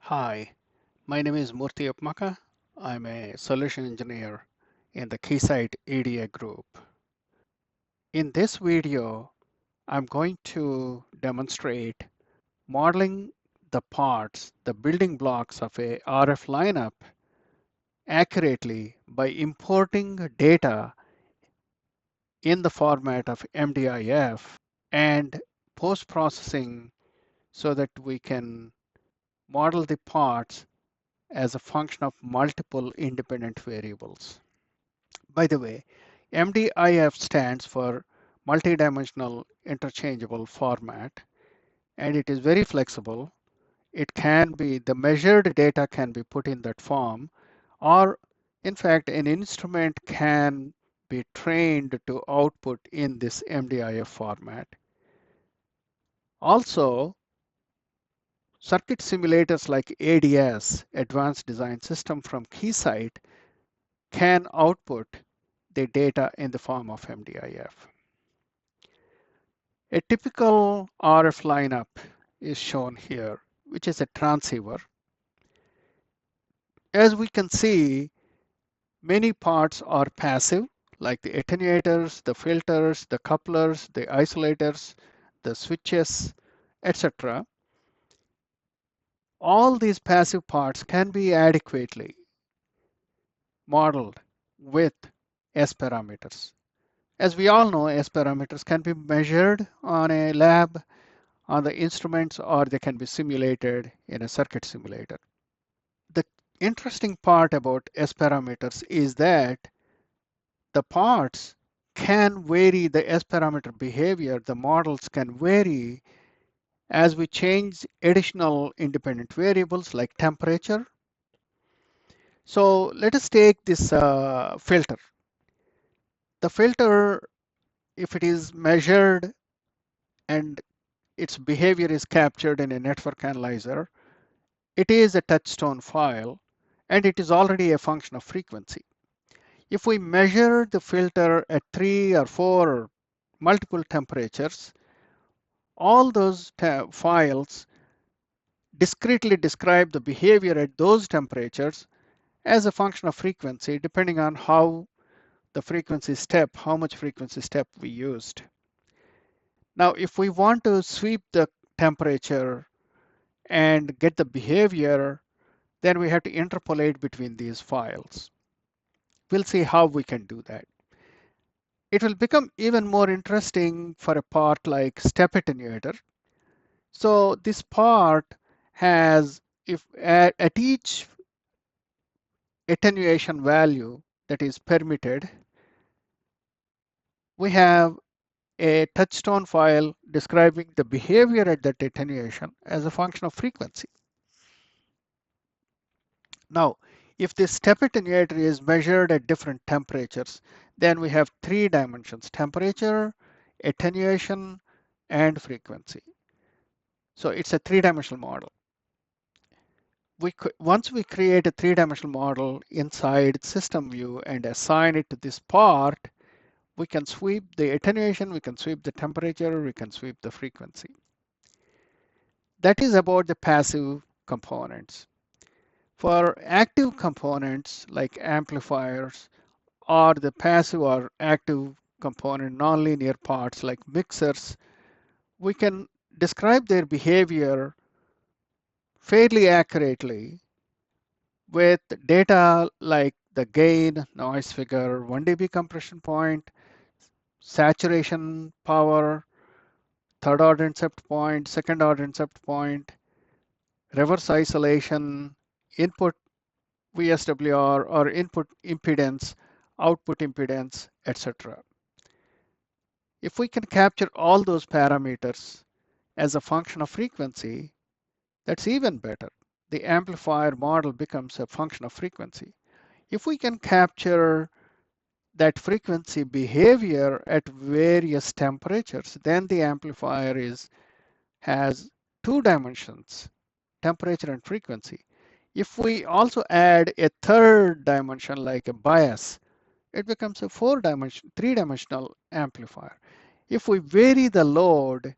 Hi, my name is Murthy Upmaka. I'm a solution engineer in the Keysight EDA group. In this video, I'm going to demonstrate modeling the parts, the building blocks of a RF lineup accurately by importing data in the format of MDIF and post-processing so that we can model the parts as a function of multiple independent variables. By the way, MDIF stands for multidimensional interchangeable format, and it is very flexible. It can be, the measured data can be put in that form, or in fact, an instrument can be trained to output in this MDIF format. Also, circuit simulators like ADS, Advanced Design System from Keysight, can output the data in the form of MDIF. A typical RF lineup is shown here, which is a transceiver. As we can see, many parts are passive, like the attenuators, the filters, the couplers, the isolators, the switches, etc. All these passive parts can be adequately modeled with S parameters. As we all know, S parameters can be measured on a lab, on the instruments, or they can be simulated in a circuit simulator. The interesting part about S parameters is that the parts can vary, the S parameter behavior, the models can vary as we change additional independent variables like temperature. So let us take this filter. The filter, if it is measured and its behavior is captured in a network analyzer, it is a touchstone file and it is already a function of frequency. If we measure the filter at 3 or 4 or multiple temperatures, all those files discretely describe the behavior at those temperatures as a function of frequency, depending on how the frequency step, how much frequency step we used. Now, if we want to sweep the temperature and get the behavior, then we have to interpolate between these files. We'll see how we can do that. It will become even more interesting for a part like step attenuator. So this part has, if at each attenuation value that is permitted, we have a touchstone file describing the behavior at that attenuation as a function of frequency. Now, if this step attenuator is measured at different temperatures, then we have 3 dimensions: temperature, attenuation, and frequency. So it's a 3-dimensional model. Once we create a 3-dimensional model inside system view and assign it to this part, we can sweep the attenuation, we can sweep the temperature, we can sweep the frequency. That is about the passive components. For active components like amplifiers, or the passive or active component nonlinear parts like mixers, we can describe their behavior fairly accurately with data like the gain, noise figure, 1 dB compression point, saturation power, third order intercept point, second order intercept point, reverse isolation, input VSWR or input impedance, output impedance, etc. If we can capture all those parameters as a function of frequency, that's even better. The amplifier model becomes a function of frequency. If we can capture that frequency behavior at various temperatures, then the amplifier has 2 dimensions, temperature and frequency. If we also add a third dimension like a bias, it becomes a 3-dimensional amplifier. If we vary the load,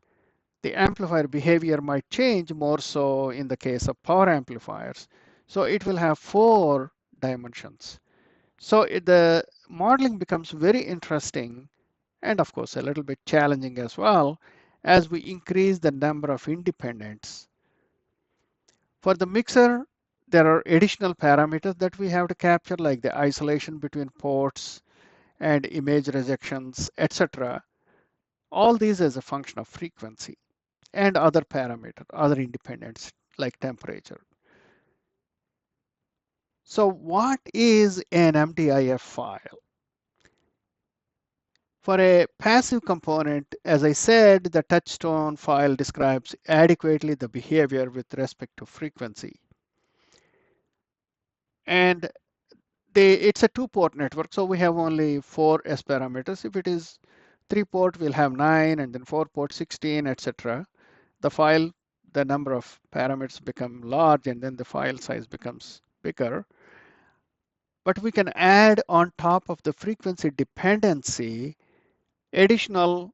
the amplifier behavior might change more so in the case of power amplifiers. So it will have 4 dimensions. So the modeling becomes very interesting and of course a little bit challenging as well as we increase the number of independents. For the mixer, there are additional parameters that we have to capture like the isolation between ports and image rejections, etc. All these as a function of frequency and other parameters, other independents like temperature. So what is an MDIF file? For a passive component, as I said, the touchstone file describes adequately the behavior with respect to frequency. And it's a 2-port network, so we have only 4 S parameters. If it is 3-port, we'll have 9, and then 4-port 16, etc. The file, the number of parameters become large, and then the file size becomes bigger. But we can add on top of the frequency dependency additional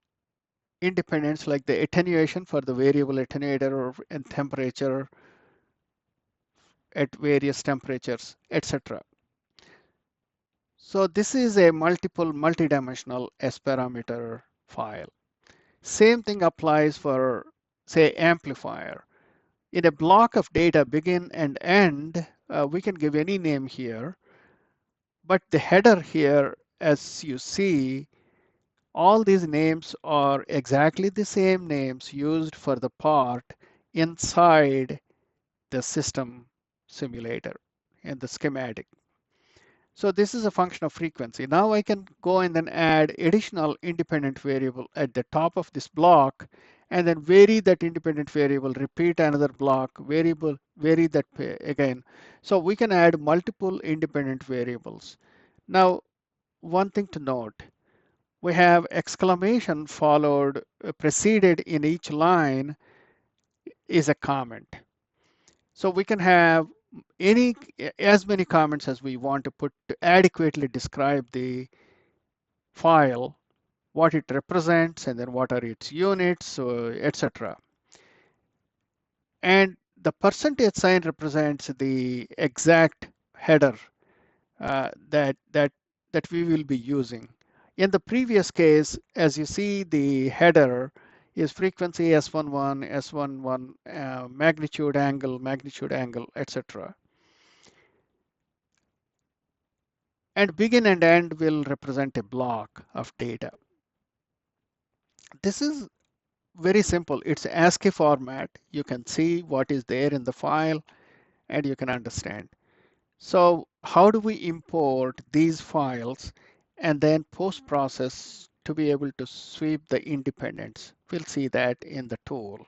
independence like the attenuation for the variable attenuator and temperature at various temperatures, etc. So this is a multidimensional S parameter file. Same thing applies for, say, amplifier. In a block of data, begin and end, we can give any name here, but the header here, as you see, all these names are exactly the same names used for the part inside the system simulator in the schematic. So this is a function of frequency. Now I can go and then add additional independent variable at the top of this block and then vary that independent variable, repeat another block, vary that again. So we can add multiple independent variables. Now, one thing to note, we have exclamation followed, preceded in each line is a comment. So we can have any as many comments as we want to put to adequately describe the file, what it represents, and then what are its units, etc. And the percentage sign represents the exact header that we will be using. In the previous case, as you see, the header is frequency S11, S11, magnitude angle, etc. And begin and end will represent a block of data. This is very simple. It's ASCII format. You can see what is there in the file and you can understand. So how do we import these files and then post-process to be able to sweep the independents? We'll see that in the tool.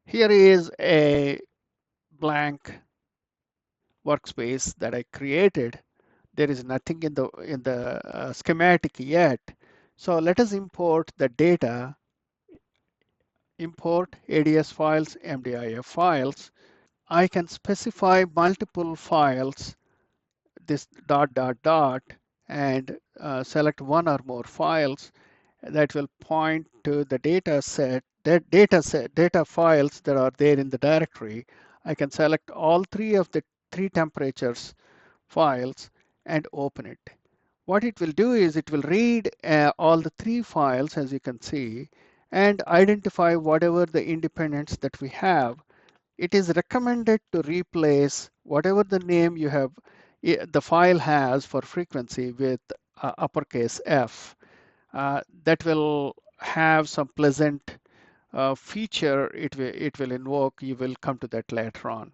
Here is a blank workspace that I created. There is nothing in the schematic yet. So let us import the data, import ADS files, MDIF files. I can specify multiple files, this dot dot dot, and select one or more files that will point to the data data files that are there in the directory. I can select all three of the 3 temperatures files and open it. What it will do is it will read all the 3 files, as you can see, and identify whatever the independents that we have. It is recommended to replace whatever the name you have, the file has for frequency with uppercase F. That will have some pleasant feature it will invoke. You will come to that later on.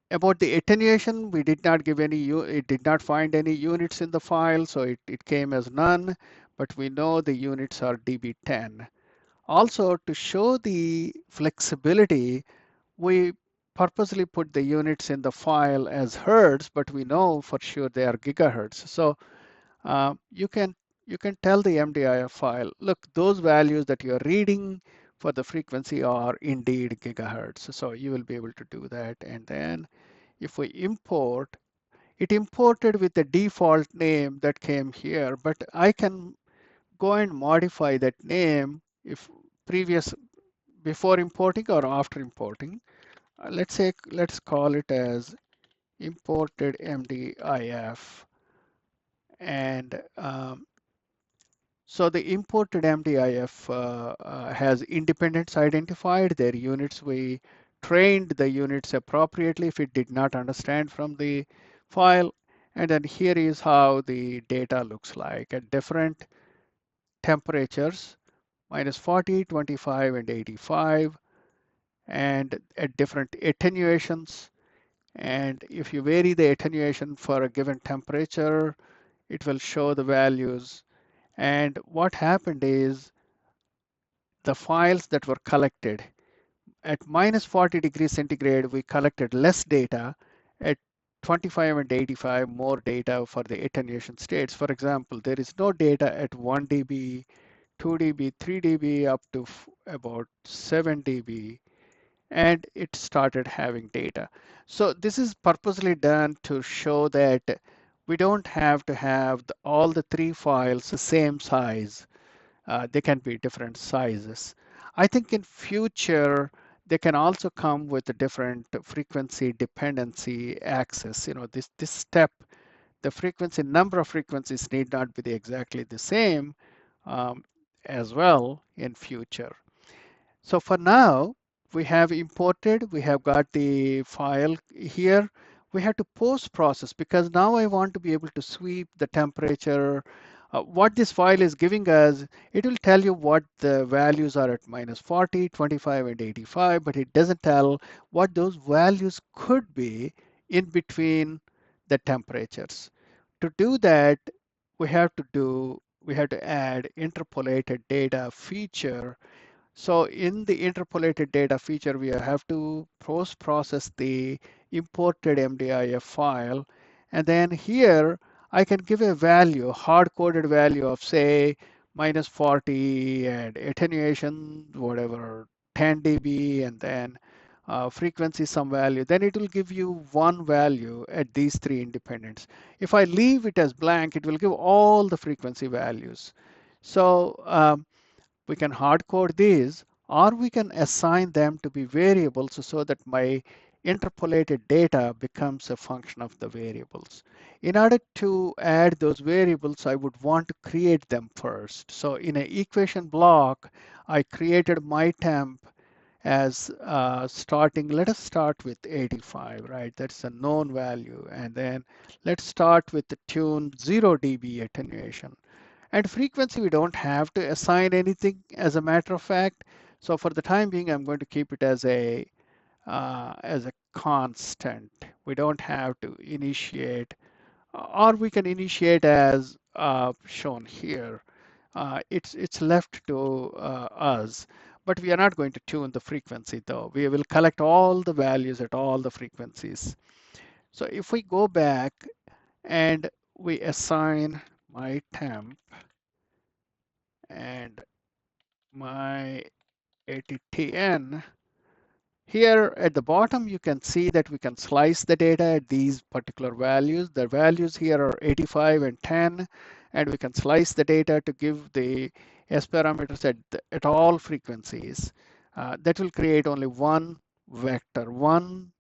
About the attenuation, we did not give any, it did not find any units in the file, so it came as none, but we know the units are dB10. Also, to show the flexibility, we purposely put the units in the file as hertz, but we know for sure they are gigahertz. So you can tell the MDIF file, look, those values that you're reading for the frequency are indeed gigahertz. So you will be able to do that. And then if we import, it imported with the default name that came here, but I can go and modify that name if previous before importing or after importing. Let's call it as imported MDIF, and so the imported MDIF has independents identified, their units. We trained the units appropriately if it did not understand from the file. And then here is how the data looks like at different temperatures, -40, 25, and 85, and at different attenuations. And if you vary the attenuation for a given temperature, it will show the values. And what happened is the files that were collected at -40 degrees centigrade, we collected less data. At 25 and 85, more data for the attenuation states. For example, there is no data at 1 dB, 2 dB, 3 dB, up to about 7 dB, and it started having data. So this is purposely done to show that we don't have to have all the three files the same size. They can be different sizes. I think in future, they can also come with a different frequency dependency access. This step, the frequency, number of frequencies need not be exactly the same um, as well in future. So for now, we have imported, we have got the file here. We have to post process because now I want to be able to sweep the temperature. What this file is giving us, it will tell you what the values are at -40, 25, and 85, but it doesn't tell what those values could be in between the temperatures. To do that, we have to add interpolated data feature. So in the interpolated data feature, we have to post-process the imported MDIF file. And then here, I can give a value, hard-coded value of say -40 and attenuation, whatever, 10 dB, and then frequency some value. Then it will give you one value at these three independents. If I leave it as blank, it will give all the frequency values. So we can hard code these, or we can assign them to be variables so that my interpolated data becomes a function of the variables. In order to add those variables, I would want to create them first. So in an equation block, I created my temp as starting, let us start with 85, right? That's a known value. And then let's start with the tune 0 dB attenuation. And frequency, we don't have to assign anything as a matter of fact. So for the time being, I'm going to keep it as a constant. We don't have to initiate, or we can initiate as shown here. It's left to us, but we are not going to tune the frequency though. We will collect all the values at all the frequencies. So if we go back and we assign my temp and my ATTN. Here at the bottom, you can see that we can slice the data at these particular values. The values here are 85 and 10, and we can slice the data to give the S parameters at all frequencies. That will create only one vector, one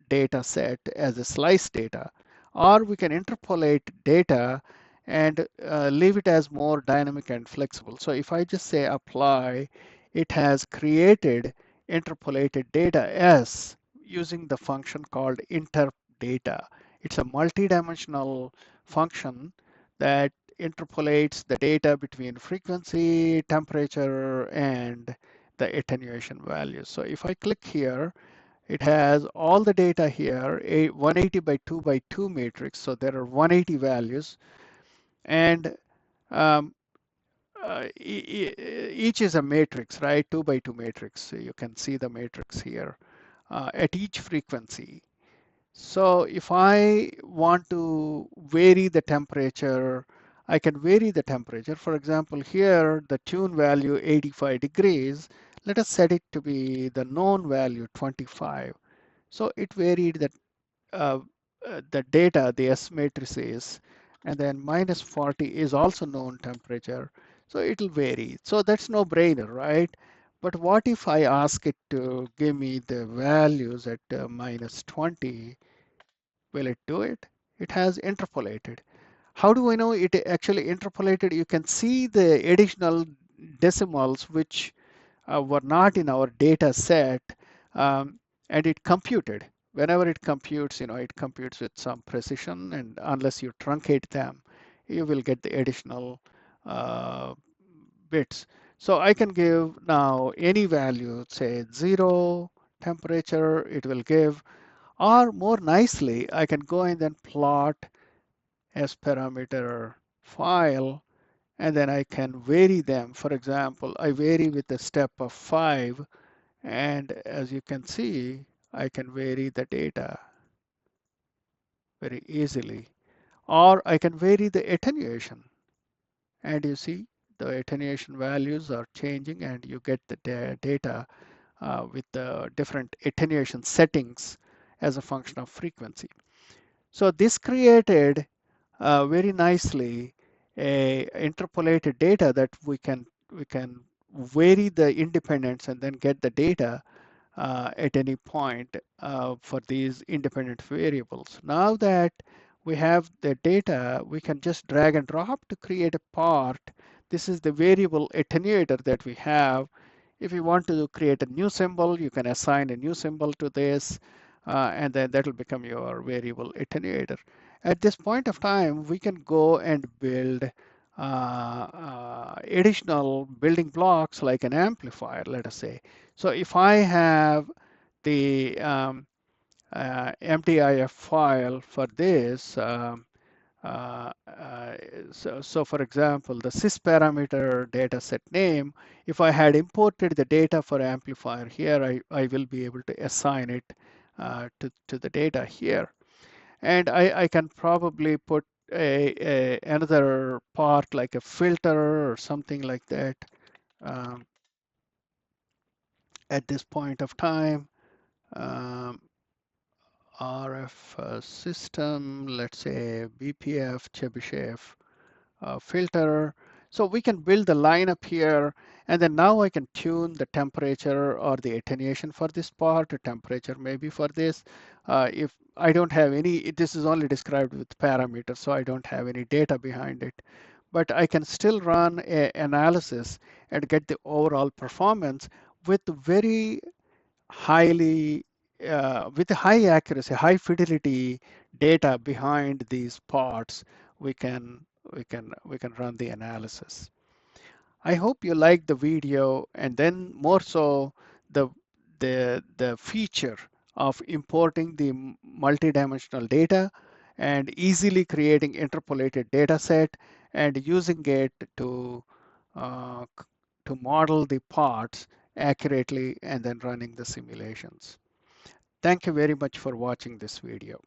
data set as a slice data, or we can interpolate data and leave it as more dynamic and flexible. So if I just say apply, it has created interpolated data S using the function called interpdata. It's a multi-dimensional function that interpolates the data between frequency, temperature, and the attenuation values. So if I click here, it has all the data here, a 180 by 2 by 2 matrix. So there are 180 values, and um, each is a matrix, right? 2 by 2 matrix. So you can see the matrix here at each frequency. So if I want to vary the temperature, I can vary the temperature. For example, here, the tune value 85 degrees. Let us set it to be the known value 25. So it varied uh, the data, the S matrices, and then -40 is also known temperature. So it'll vary. So that's no brainer, right? But what if I ask it to give me the values at minus 20? Will it do it? It has interpolated. How do I know it actually interpolated? You can see the additional decimals which were not in our data set, um, and it computed. Whenever it computes, it computes with some precision, and unless you truncate them, you will get the additional uh, bits. So I can give now any value, say 0 temperature, it will give, or more nicely, I can go and then plot as parameter file, and then I can vary them. For example, I vary with a step of 5, and as you can see, I can vary the data very easily. Or I can vary the attenuation, and you see the attenuation values are changing, and you get the data with the different attenuation settings as a function of frequency. So this created very nicely a interpolated data that we can vary the independence and then get the data at any point for these independent variables. Now that we have the data, we can just drag and drop to create a part. This is the variable attenuator that we have. If you want to create a new symbol, you can assign a new symbol to this, and then that will become your variable attenuator. At this point of time, we can go and build additional building blocks like an amplifier, let us say. So if I have the MDIF file for this, uh, uh, so for example, the sys parameter data set name, if I had imported the data for amplifier here, I will be able to assign it to the data here. And I can probably put another part like a filter or something like that um, at this point of time. Um, RF system, let's say BPF, Chebyshev filter. So we can build the lineup here, and then now I can tune the temperature or the attenuation for this part, the temperature maybe for this. If I don't have any, this is only described with parameters, so I don't have any data behind it. But I can still run an analysis and get the overall performance with very highly with high accuracy, high fidelity data behind these parts, we can we can run the analysis. I hope you liked the video, and then more so the the feature of importing the multidimensional data and easily creating interpolated data set and using it uh, to model the parts accurately and then running the simulations. Thank you very much for watching this video.